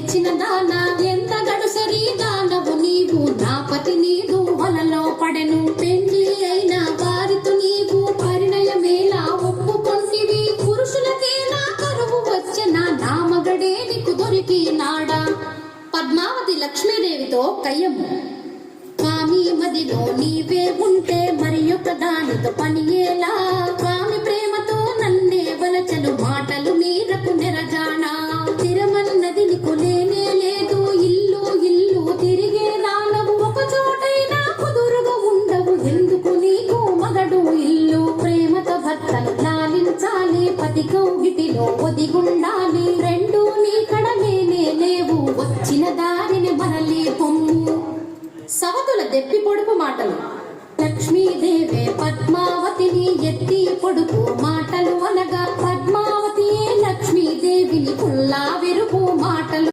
తెచ్చిన దాన ఎంత గడుసరి దానవు నీవు నా పతి నీదు వలలో పడెను పెండ్లి అయిన వారితో నీవు పరిణయమేలా ఒప్పుకొంటివి పురుషులకేలా కరువు వచ్చన నా మగడే నీకు దొరికినాడా. పద్మావతి లక్ష్మీదేవితో కయ్యము స్వామి మదిలో నీవే ఉంటే మరి ఒక దానితో పని ఎలా. స్వామి ప్రేమతో నన్నే వలచలు మాటలు మీరకు నెరజానా. తిరమన్నది నీకు లేనే లేదు ఇల్లు ఇల్లు తిరిగే దానవు ఒక చోటైనా కుదురుగా ఉండవు ఎందుకు నీకు మగడు ఇల్లు. ప్రేమతో భర్తను లాలించాలి పతి కౌగిటిలో ఒదిగుండాలి రెండు నీ కడ లేనే లేవు వచ్చిన దారిని మనలే పొమ్ము. సవతుల దెప్పి పొడుపు మాటలు. లక్ష్మీదేవే పద్మావతిని ఎత్తి పొడుపు